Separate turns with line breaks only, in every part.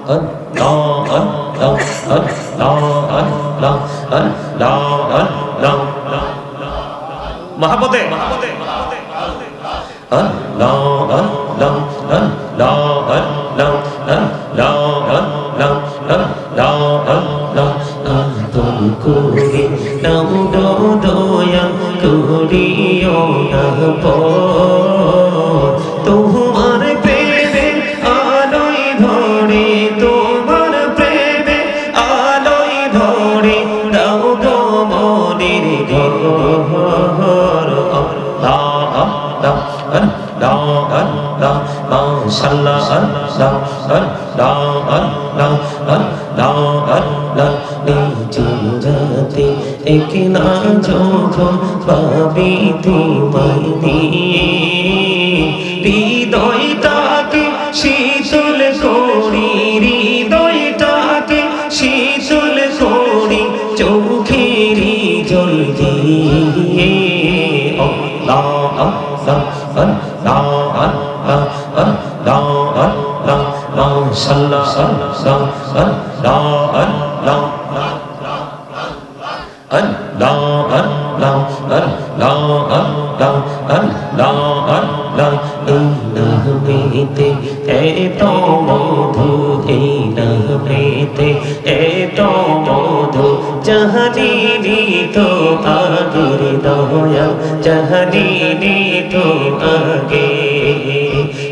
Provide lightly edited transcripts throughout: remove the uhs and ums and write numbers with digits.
Allah Allah Allah Allah Allah Allah মহাপতে Allah Allah Allah Allah Allah তুমি করে নাম দয়া করিও না তোমার প্রেমে আলোয় ধরে তোমার প্রেমে আলোয় ধরে দাও গো মনের ঘর আল্লাহ আল্লাহ আল্লাহ আল্লাহ মাশাআল্লাহ আল্লাহ আল্লাহ আল্লাহ আল্লাহ আল্লাহ নিজরাতে একলা যখন পাবি তোমায় হৃদয়টাকে শীতল করি হৃদয়টাকে শীতল করি চোখেরই জল দিয়ে আল্লাহ আল্লাহ আল্লাহ আল্লাহ আল্লাহ আল্লাহ মাশাআল্লাহ আল্লাহ আল্লাহ আল্লাহ Allah Allah Allah Allah Allah Allah নামেতে এত মধু এই নামেতে এত মধু জাহানি তো আগের দয়া জাহানি তো আগে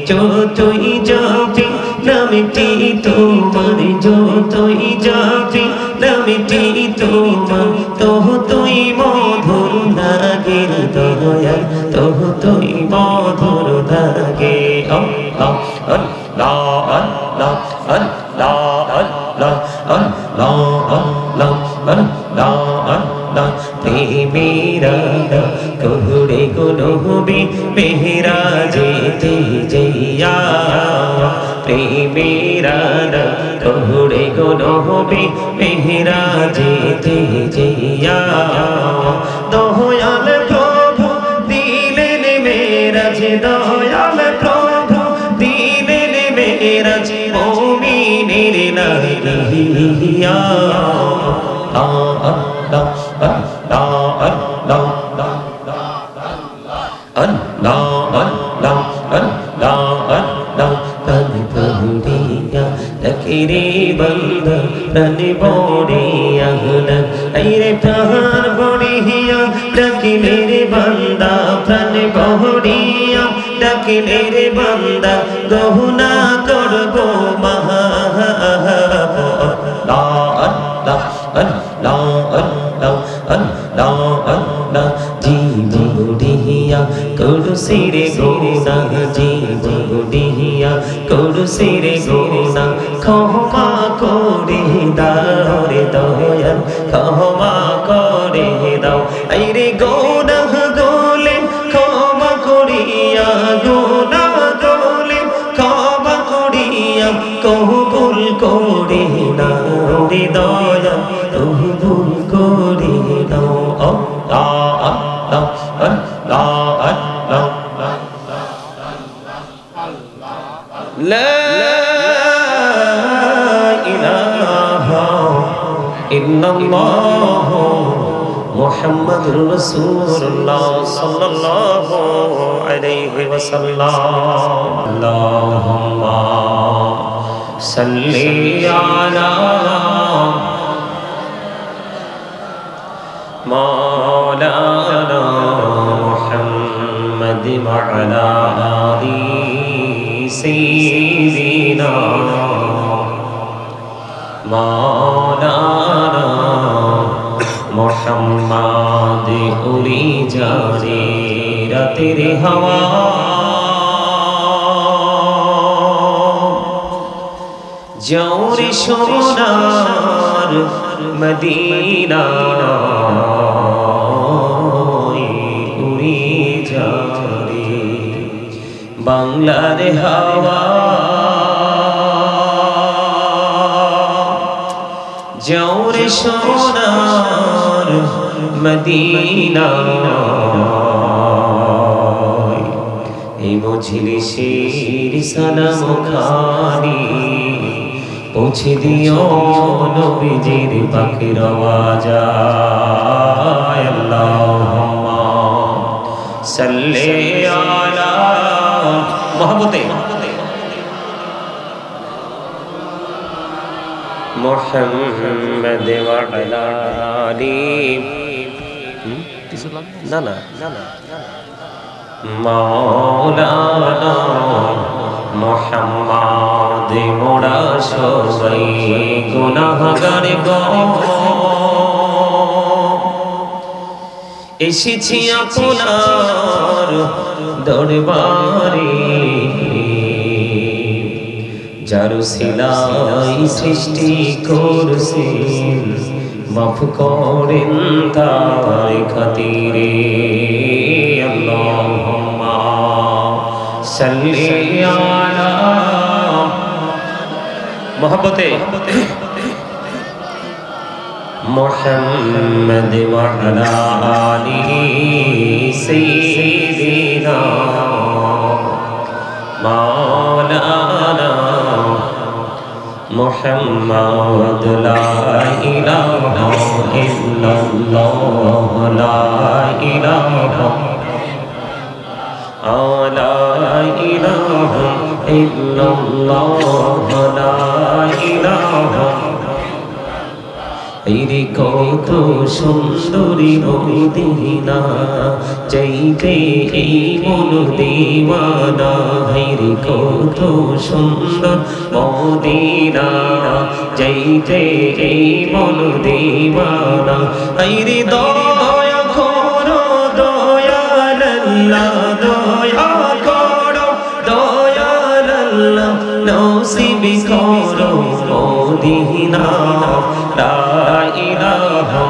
যতই যাবি নামটি তোমার যতই যাবি নামটি তোমার তুই মধুর লাগে দয়া তুই মধুর লাগে আল্লাহ আল্লাহ আল্লাহ আল্লাহ আল্লাহ আল্লাহ আল্লাহ আল্লাহ আল্লাহ প্রেমেরা কোরে কোনবি মেহরা যেতে যাইয়া প্রেমেরা কোরে কোনবি মেহরা যেতে যাইয়া দয়াল প্রভু দিলেন মেরাজ দয়াল প্রভু দিলেন মেরাজ মুমিনের নাহিয়া Allah Allah Allah Allah Allah Allah Paniya lakire banda rani bodiya aire pran bodiya lakire re banda prane bodiya lakire re banda gohuna korbo maha Allah Allah Allah Allah Allah জীবডিয়া করুসিরে গোনা জীবডিয়া করুসিরে গোনা ক্ষমা করে দাও রে দয়াল ক্ষমা করে দাও আইরে গোনা গোলে ক্ষমা করিয়া গোনা গোলে ক্ষমা করিয়া কবুল করে দাও রে দয়াল কবুল করে দাও Allah Allah Allah Allah La ilaha illallah Muhammadur Rasulullah sallallahu alaihi wasallam Allahumma salli ala مولانا محمد وعلى آل سيدنا مولانا محمد उड़ी जाने तेरे हवा जौरे सोनार मदीना বাংলার হাওয়া জৌরে সোনার মদিনা এই মজলিসের সালাম খানি পৌঁছে দিও নবীজির পাখির আওয়াজায় আল্লাহুম্মা সাল্লি আলা মুহাম্মদে মুহাম্মদ ওয়া আলা আলি না না মাওলানা মুহাম্মদ মোরা সবাই গুনাহগার গো এসেছি আপনার দরবারে যার সিলাই সৃষ্টি করছেন মাফ করেন তার খাতিরে আল্লাহুম্মা সাল্লি আলা মোহাব্বতে মুহাম্মদ ওয়া আলা আলিহি সাইয়্যিদিনা মাওলানা মুহাম্মদ লা ইলাহা ইল্লাল্লাহ লা ইলাহা লা ইলাহা ইল্লাল্লাহ লা ইলাহা এরে কত সুন্দরী মদিনা চাইতে এই মন দিওয়ানা হেরে কত সুন্দর মদিনা চাইতে এই মন দিওয়ানা হেরে দয়া করো দয়াল আল্লাহ দয়া করো দয়াল আল্লাহ নসিব করো মদিনা লা ইলাহা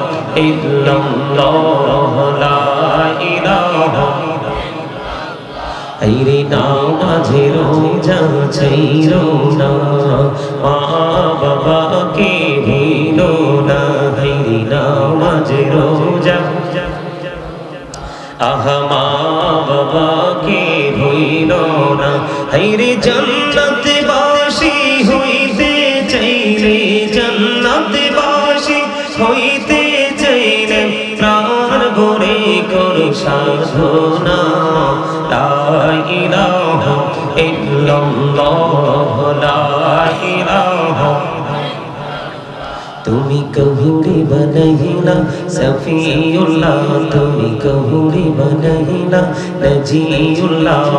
ইল্লাল্লাহ লা ইলাহা আইরে নামাজে রোজা ছাইরো না মা বাবাকে ভুলো না আইরে নামাজে রোজা আহা মা বাবাকে ভুলো না আইরে জান্নাতবাসী হইতে চাইলে জান্নাতবাসী হইতে চাইলে প্রাণ ভরে করো সাধনা লা ইলাহা ইল্লাল্লাহ লা ইলাহা তুমি কহুরে বনাইলা সফিউল্লাহ তুমি কহুরে বনাইলা নজিউল্লাহ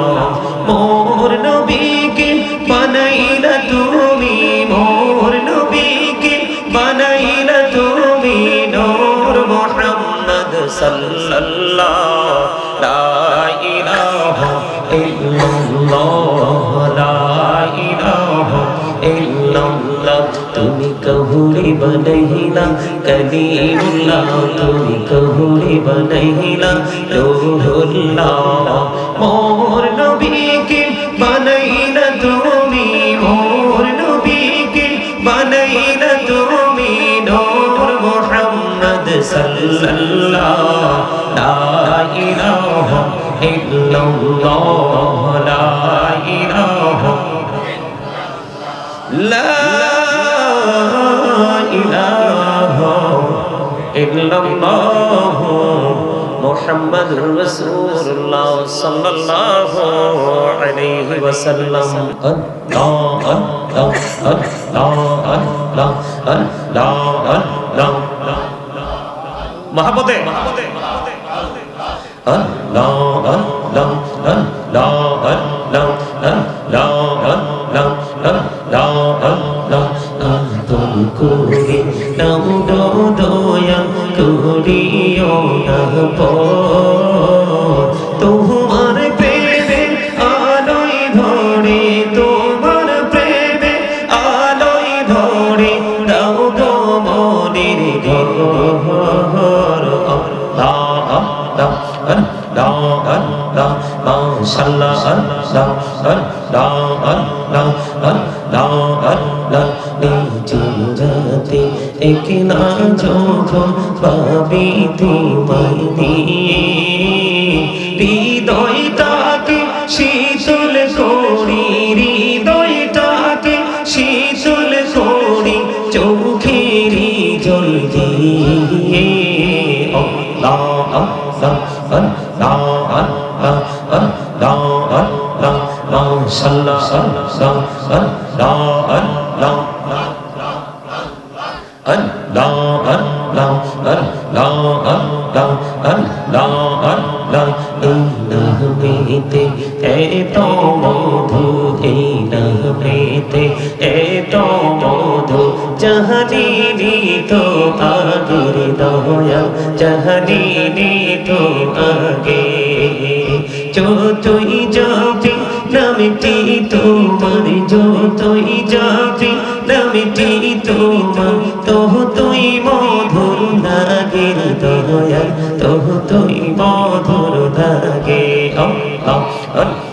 মোর নবীকে বানাইলা তুমি মোর নবীকে বানাইলা তুমি নূর মুহাম্মদ সাল্লাল্লাহ লা ইলাহা ইল্লাল্লাহ লা ইলাহা ইল্লাল্লাহ তুমি কহুরে বনাইলা কলিমুল্লাহ তুমি কহুরে বনাইলা রূহুল্লাহ মোর নবীকে বানাইলা তুমি মোর নবীকে বানাইলা তুমি নূর মুহাম্মদ সাল্লাল্লাহ লা ইলাহা ইল্লাল্লাহ লা ইলাহা লা ইলাহা ইল্লাল্লাহ মুহাম্মাদুর রাসূলুল্লাহ সাল্লাল্লাহু আলাইহি ওয়াসাল্লাম আল্লাহ আল্লাহ আল্লাহ আল্লাহ আল্লাহ আল্লাহ মহব্বতে আল্লাহ আল্লাহ আল্লাহ আল্লাহ আল্লাহ আল্লাহ আল্লাহ আল্লাহ তুমি করে নাম দয়া করিও না তোমার প্রেমে আলোয় ধরে তোমার প্রেমে আলোয় ধরে দাও গো মনের ঘর আল্লাহ আল্লাহ আল্লাহ আল্লাহ মাশাআল্লাহ আল্লাহ আল্লাহ আল্লাহ আল্লাহ আল্লাহ নিজাতে একলা যখন পাবি তোমায় দিয়ে হৃদয়টাকে শীতল করি হৃদয়টাকে শীতল করি Allah Allah Allah Allah Allah Allah নামেতে এত মধু এই নামেতে এত মধু জাহানি তো আগের দয়া জাহানি তো আগে যতই যাবি নামটি তোমার যতই যাবি নামটি তোমার তুই মধুর লাগে দয়া তুই মধুর লাগে Allah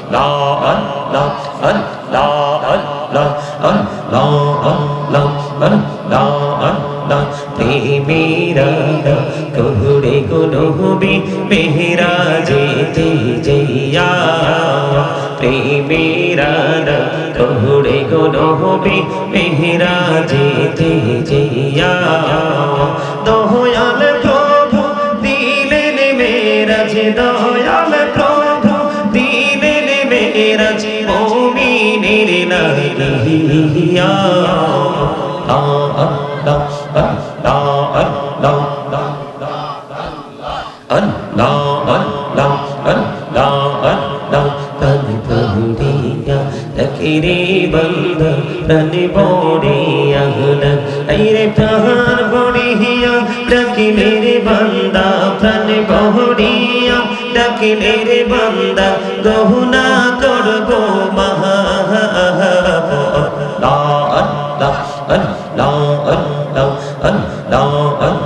Allah Allah Allah Allah Allah Allah Allah প্রেমেরা কোহরে কোনবি Mehra যেতে যাইয়া প্রেমেরা কোহরে কোনবি মেহরা যেতে যাইয়া দয়াল প্রভু দিলেন মেরা যে দয়াল প্রভু দিলেন মেরা যে মুমিনের নাহিয়া Allah Takiri banda prani bodiya aire prahar bodiya dakile re banda prani bodiya dakile re banda gohuna korbo maha la Allah Allah Allah Allah Allah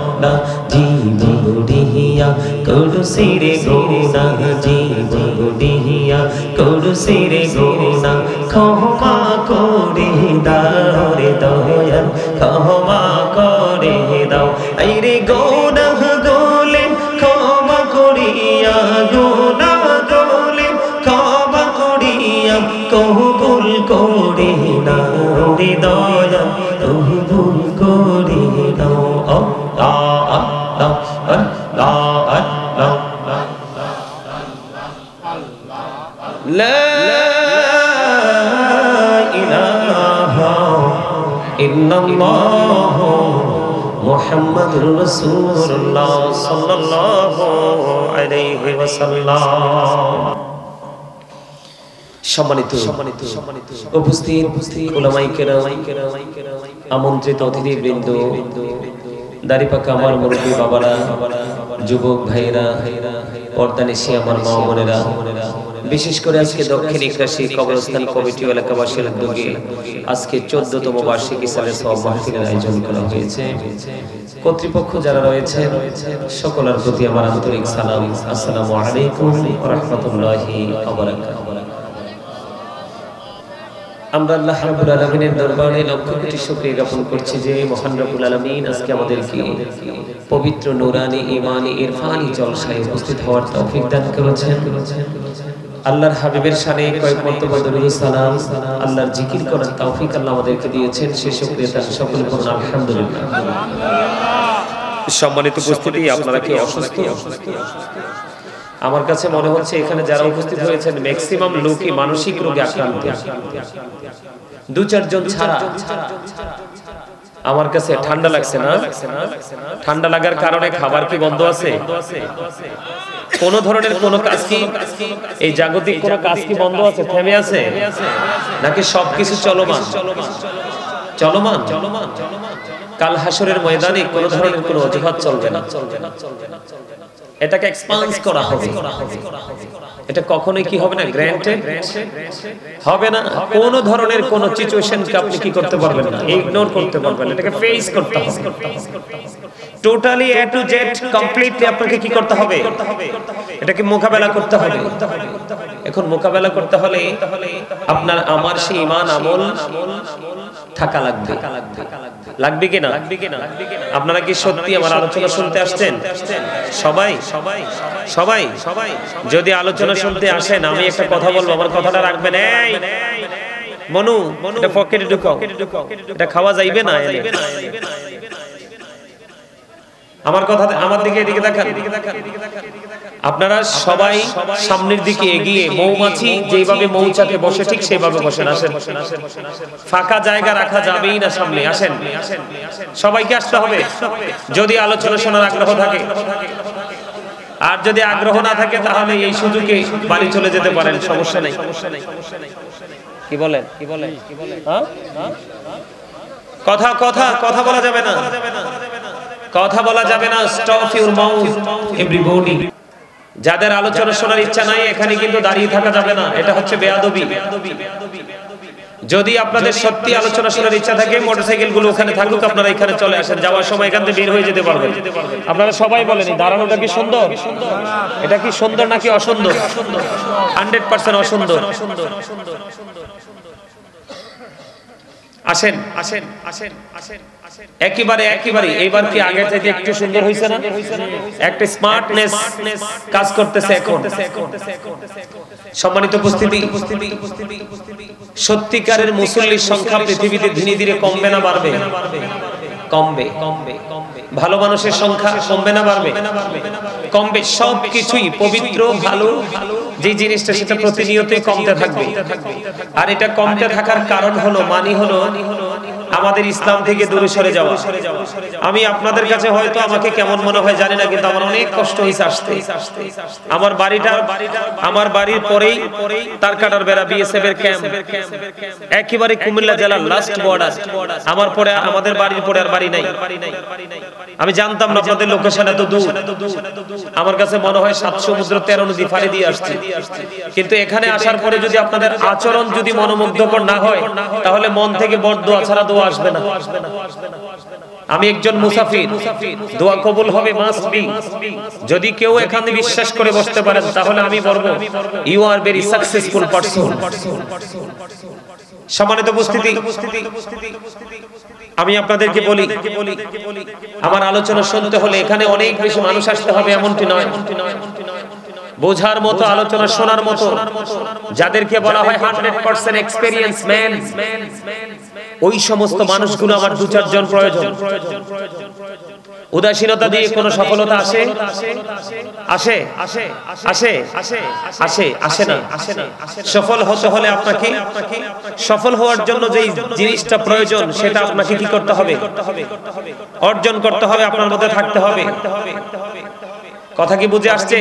জীবডিয়া করুসিরে গোনা জীবডিয়া করুসিরে গোনা ক্ষমা করে দাও রে দয়াল ক্ষমা করে দাও আইরে গোনা গোলে ক্ষমা করিয়া গোনা গোলে ক্ষমা করিয়া কবুল করে নাও রে দয়াল কবুল করে নাও Allah Allah Allah Allah La ilaha illallah Muhammadur Rasulullah sallallahu alaihi wasallam সম্মানিত উপস্থিত উলামায়ে কেরাম আমন্ত্রিত অতিথিবৃন্দ দাড়িপাকা আমার মুরব্বি বাবারা যুবক ভাইরা পর্দানিশি আমার মা বোনেরা বিশেষ করে আজকে দক্ষিণ ইকরাশি কবরস্থান কমিটি এলাকাবাসীর উদ্যোগে আজকে 14তম বার্ষিকী সালের সওয়াব মাহফিলের আয়োজন করা হয়েছে কর্তৃপক্ষ যারা রয়েছে সকলের প্রতি আমার আন্তরিক সালাম আসসালামু আলাইকুম ওয়া রাহমাতুল্লাহি ওয়া বারাকাতুহু আমরা আল্লাহ রাব্বুল আলামিনের দরবারে লক্ষ কোটি শুকরিয়া জ্ঞাপন করছি যে মহান রব্বুল আলামিন আজকে আমাদেরকে পবিত্র নূরানি ঈমানি ইরফানি জলসায় উপস্থিত হওয়ার তৌফিক দান করেছেন আল্লাহর হাবিবের শানে কয়েক মর্তবা দরুদ সালাম আল্লাহর জিকির করার তৌফিক আল্লাহ আমাদেরকে দিয়েছেন সেই শুকরিয়া তার সকলে বলুন আলহামদুলিল্লাহ সম্মানিত উপস্থিতি আপনারা কি অসুস্থ আমার কাছে মনে হচ্ছে এখানে যারা উপস্থিত হয়েছেন ম্যাক্সিমাম লোকই মানসিক রোগে আক্রান্ত দু চারজন ছাড়া আমার কাছে ঠান্ডা লাগছে না ঠান্ডা লাগার কারণে খাবার কি বন্ধ আছে কোন ধরনের কোন কাজ কি এই জাগতিক কোন কাজ কি বন্ধ আছে থেমে আছে নাকি সবকিছু চলমান চলমান কাল হাসরের ময়দানে কোন ধরনের কোন অজুহাত চলবে না এটাকে এক্সপান্স করা হবে এটা কখনোই কি হবে না গ্র্যান্টেড হবে না কোন ধরনের কোন সিচুয়েশনকে আপনি কি করতে পারবেন না ইগনোর করতে পারবেন এটাকে ফেস করতে হবে totally A to Z completely আপনাকে কি করতে হবে এটাকে মোকাবেলা করতে হবে এখন মোকাবেলা করতে হলে আপনার আমার সেই ঈমান আমল থাকা লাগবে কি না আপনারা কি সত্যি আমার আলোচনা শুনতে আসছেন সবাই যদি আলোচনা শুনতে আসেন আমি একটা কথা বলবো আমার কথাটা রাখবেন এই মনু এটা পকেটে ঢুকাও এটা খাওয়া যাইবে না আমার কথা আমার দিকে এদিকে তাকান আপনারা সবাই সামনের দিকে এগিয়ে, মৌমাছি যেভাবে মৌচাকে বসে ঠিক সেভাবে বসেন। আসেন, ফাঁকা জায়গা রাখা যাবেই না সামনে। আসেন, সবাইকে আসতে হবে যদি আলোচনা শোনার আগ্রহ থাকে। আর যদি আগ্রহ না থাকে তাহলে এই সুযোগে বাড়ি চলে যেতে পারেন, সমস্যা নেই। কি বলেন? কথা কথা কথা বলা যাবে না, কথা বলা যাবে না। Stop your mouth everybody. যাদের আলোচনা শোনার ইচ্ছা নাই এখানে কিন্তু দাঁড়িয়ে থাকা যাবে না, এটা হচ্ছে বেয়াদবি। যদি আপনাদের সত্যি আলোচনা শোনার ইচ্ছা থাকে মোটরসাইকেল গুলো ওখানে থাকুক, আপনারা এখানে চলে আসেন, যাওয়ার সময় এখান থেকে বের হয়ে যেতে পারবেন। আপনারা সবাই বলেন এই দাঁড়ানোটা কি সুন্দর? এটা কি সুন্দর নাকি অসুন্দর? 100% অসুন্দর। আসেন আসেন আসেন আসেন একেবারে একেবারে। এইবার কি আগে থেকে একটু সুন্দর হয়েছে না? একটা স্মার্টনেস কাজ করতেছে এখন। সম্মানিত উপস্থিতি, সত্যিকারের মুসল্লির সংখ্যা পৃথিবীতে ধীরে ধীরে কমবে না বাড়বে? কমবে। ভালো মানুষের সংখ্যা কমবে না বাড়বে? কমবে। সবকিছুই পবিত্র ভালো যে জিনিসটা সেটা প্রতিনিয়তই কমতে থাকবে। আর এটা কমতে থাকার কারণ হলো, মানি হলো আমাদের ইসলাম থেকে দূরে সরে যাওয়া। আমি আপনাদের কাছে হয়তো আমাকে কেমন মনে হয় জানি না, কিন্তু আমার অনেক কষ্ট হয়েছে আসতে। আমার বাড়ির পরেই তারকাটার বেড়া, বিএসএফ এর ক্যাম্প, একেবারে কুমিল্লা জেলার লাস্ট বর্ডার। আমার পরে আমাদের বাড়ির পরে আর বাড়ি নাই। আমি জানতাম না আপনাদের লোকেশন এত দূর। আমার কাছে মনে হয় 7 সমুদ্র 13 নদী পাড়ি দিয়ে আসছে। কিন্তু এখানে আসার পরে যদি আপনাদের আচরণ যদি মনোমুগ্ধকর না হয় তাহলে মন থেকে বড়দোয়া ছাড়া দোয়া আসবে না। আমি একজন মুসাফির, দোয়া কবুল হবে মাস্ট বি। যদি কেউ এখানে বিশ্বাস করে বসতে পারেন তাহলে আমি বলবো you are very successful person. সম্মানিত উপস্থিতি, আমি আপনাদেরকে বলি আমার আলোচনা শুনতে হলে এখানে অনেক বেশি মানুষ আসতে হবে এমনটি নয়। বোঝার মতো, আলোচনা শোনার মতো, যাদেরকে বলা হয় 100% এক্সপেরিয়েন্স ম্যান, ওই সমস্ত মানুষগুলো আমার 2-4 জন প্রয়োজন। উদাসীনতা দিয়ে কোনো সফলতা আসে? আসে আসে আসে আসে আসে না। সফল হতে হলে আপনাকে, সফল হওয়ার জন্য যেই জিনিসটা প্রয়োজন সেটা আপনাকে কি করতে হবে? অর্জন করতে হবে, আপনার মধ্যে থাকতে হবে। কথা কি বুঝে আসছে?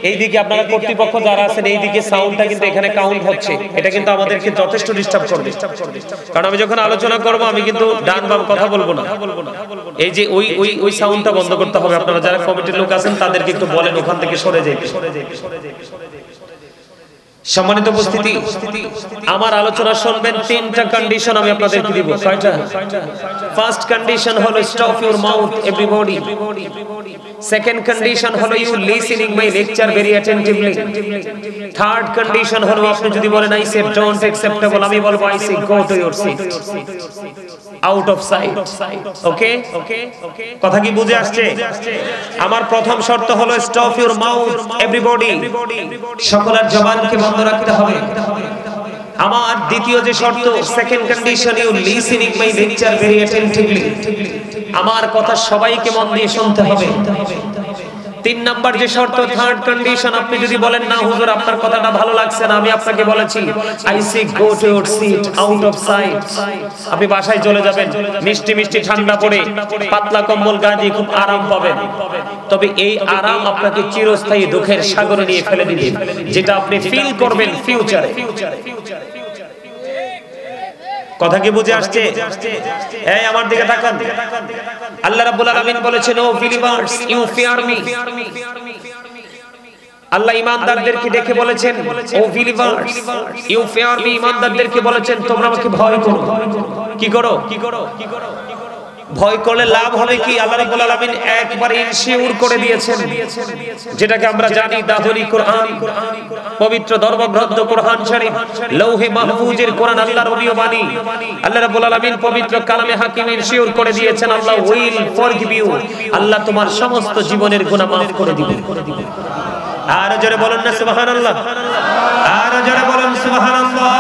এই দিকে আপনারা কর্তৃপক্ষ যারা আছেন এই দিকে সাউন্ডটা কিন্তু এখানে কাউন্ট হচ্ছে, এটা কিন্তু আমাদেরকে যথেষ্ট ডিস্টার্ব করবে। কারণ আমি যখন আলোচনা করব আমি কিন্তু ডান বাম কথা বলবো না। এই যে ওই সাউন্ডটা বন্ধ করতে হবে। আপনারা যারা কমিটির লোক আছেন তাদেরকে একটু বলেন ওখান থেকে সরে যেতে। সম্মানিত উপস্থিতি, আমার আলোচনা শুনবেন 3টা কন্ডিশন আমি আপনাদেরকে দিব। কয়টা? ফার্স্ট কন্ডিশন হলো stop your mouth everybody. Second condition হলো you listening my lecture very attentively. Third condition হলো আপনি যদি বলেন আই সে ডোন্ট অ্যাকসেপ্টেবল, আমি বলবো I say go to your seat, out of sight. Okay? কথা কি বুঝে আসছে? আমার প্রথম শর্ত হলো স্টপ ইউর মাউথ এভরিবডি, সকলের জবানকে বন্ধ রাখতে হবে। আমার দ্বিতীয় যে শর্ত, second condition, you listening my lecture very attentively, আমার কথা সবাইকে মন দিয়ে শুনতে হবে। 3 নাম্বার যে শর্ত, থার্ড কন্ডিশন, আপনি যদি বলেন না হুজুর আপনার কথাটা ভালো লাগছে না, আমি আপনাকে বলেছি I say go to your seat, out of sight, আপনি বাসায় চলে যাবেন, মিষ্টি মিষ্টি ঠান্ডা পড়ে পাতলা কম্বল গায়ে দিয়ে খুব আরাম পাবেন। তবে এই আরাম আপনাকে চিরস্থায়ী দুঃখের সাগরে নিয়ে ফেলে দিবে, যেটা আপনি ফিল করবেন ফিউচারে। কথা কি বুঝে আসছে? এই আমার দিকে তাকান। আল্লাহ রাব্বুল আলামিন বলেছেন, O believers you fear me. Allah ঈমানদারদেরকে ডেকে বলেছেন, O believers you fear me, ঈমানদারদেরকে বলেছেন তোমরা আমাকে ভয় করো। কি করো? ভয় করলে লাভ হবে কি? আল্লাহ রাব্বুল আলামিন একবার ইনশিওর করে দিয়েছেন, যেটাকে আমরা জানি দাহরি কোরআন, পবিত্র ধর্মগ্রন্থ কোরআন শরীফ, লৌহে মাহফুজের কোরআন, আল্লাহর ওলিয় বাণী। আল্লাহ রাব্বুল আলামিন পবিত্র কালামে হাকিম ইনশিওর করে দিয়েছেন, আল্লাহ উইল ফরগিভ ইউ, আল্লাহ তোমার সমস্ত জীবনের গুনাহ maaf করে দিবে। আর জোরে বলেন না সুবহানাল্লাহ, আর জোরে বলেন সুবহানাল্লাহ।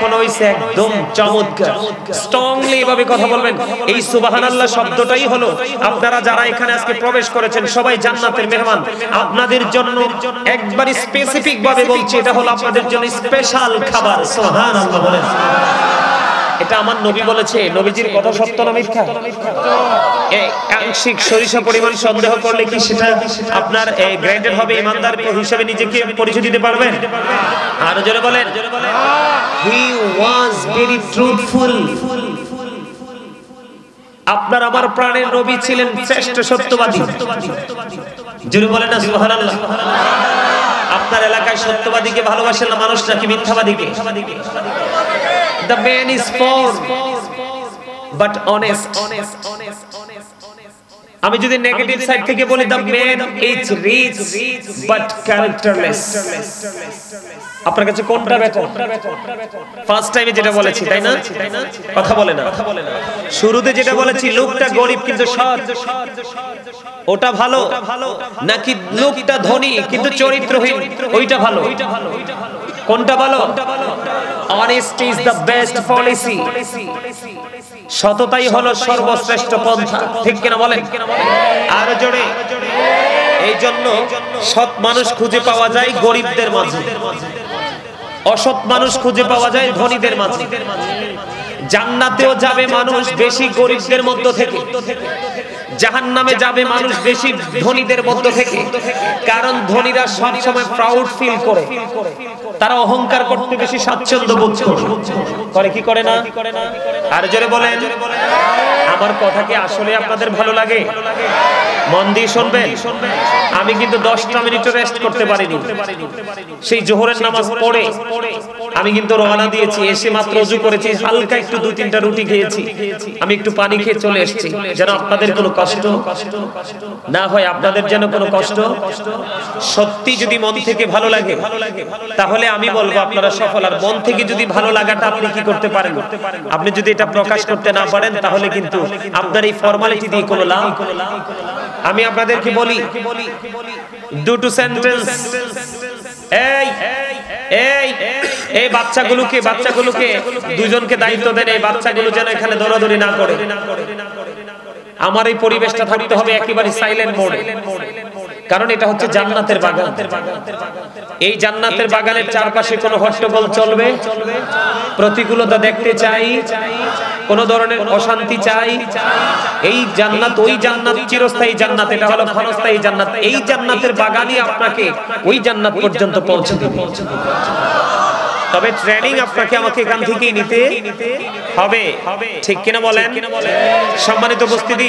এখন হইছে একদম চমৎকার। স্ট্রংলি এভাবে কথা বলবেন। এই সুবহানাল্লাহ শব্দটাই হলো আপনারা যারা এখানে আজকে প্রবেশ করেছেন সবাই জান্নাতের মেহমান। আপনাদের জন্য একবারই স্পেসিফিক ভাবে বলছি, এটা হলো আপনাদের জন্য স্পেশাল খাবার। সুবহানাল্লাহ বলেন। এটা আমার নবী বলেছে। নবীজির কথা সত্য না মিথ্যা? আংশিক সরিষা পরিমাণ সন্দেহ করলে কি সেটা আপনার গ্রেডেড হবে? ইমানদার হিসেবে নিজেকে পরিচয় দিতে পারবেন? আর জোরে বলেন। হি ওয়াজ ভেরি ট্রুথফুল। আপনার আমার প্রাণের নবী ছিলেন শ্রেষ্ঠ সত্যবাদী। জোরে বলেন না সুবহানাল্লাহ। আপনার এলাকায় সত্যবাদীকে ভালোবাসেন না মানুষ নাকি মিথ্যাবাদীকে? The man is poor but honest. আমি যদি নেগেটিভ সাইড থেকে বলি, the man is rich but characterless. আপনার কাছে কোনটা বেটার? ফার্স্ট টাইমে যেটা বলেছি তাই না? কথা বলে না। শুরুতে যেটা বলেছি লোকটা গরিব কিন্তু সৎ, ওটা ভালো নাকি লোকটা ধনী কিন্তু চরিত্রহীন ওইটা ভালো? কোনটা ভালো? Honesty is the best policy. সততাই হলো সর্বশ্রেষ্ঠ পন্থা। ঠিক কিনা বলেন? আর জোরে। এই জন্য সৎ মানুষ খুঁজে পাওয়া যায় গরিবদের মাঝে, অসৎ মানুষ খুঁজে পাওয়া যায় ধনীদের মাঝে। জান্নাতেও যাবে মানুষ বেশি গরিবদের মধ্য থেকে, জাহান্নামে যাবে মানুষ বেশি ধনীদের মধ্য থেকে। কারণ ধনীরা সব সময় প্রাউড ফিল করে, তারা অহংকার করতে বেশি স্বাচ্ছন্দ্য বোধ করে। কি করে না? আর জোরে বলেন। আমার কথা কি আসলে আপনাদের ভালো লাগে? মন দিয়ে শুনবেন। আমি কিন্তু 10টা মিনিট রেস্ট করতে পারিনি। সেই জোহরের নামাজ পড়ে আমি কিন্তু রওনা দিয়েছি। এসে মাত্র ওযু করেছি, হালকা একটু 2-3টা রুটি খেয়েছি, আমি একটু পানি খেয়ে চলে এসেছি। যেন আপনাদের কোনো কষ্ট না হয়, আপনাদের যেন কোনো কষ্ট। সত্যি যদি মন থেকে ভালো লাগে তাহলে আমি বলবো আপনারা সফল। আর মন থেকে যদি ভালো লাগাটা আপনি কি করতে পারেন? আপনি যদি এটা প্রকাশ করতে না পারেন তাহলে কিন্তু আপনার এই ফর্মালিটি দিয়ে কোনো লাভ। আমি আপনাদেরকে বলি দুটো সেন্টেন্স। এই বাচ্চাগুলোকে দুজনকে দায়িত্ব দেন, এই বাচ্চাগুলো যেন এখানে দৌড়াদৌড়ি না করে। আমার এই পরিবেশটা থাকতে হবে একেবারে সাইলেন্ট মোডে, কারণ এটা হচ্ছে জান্নাতের বাগান। এই জান্নাতের বাগানের চারপাশে কোনো হট্টগোল চলবে, প্রতিকূলতা দেখতে চাই, কোন ধরনের অশান্তি চাই? এই জান্নাত, ওই জান্নাত চিরস্থায়ী জান্নাত, এটা হলো ক্ষণস্থায়ী জান্নাত। এই জান্নাতের বাগানই আপনাকে ওই জান্নাত পর্যন্ত পৌঁছে দেবে। তবে ট্রেনিং আপনাকে আমাকে এখান থেকেই নিতে হবে। ঠিক কিনা বলেন? সম্মানিত উপস্থিতি,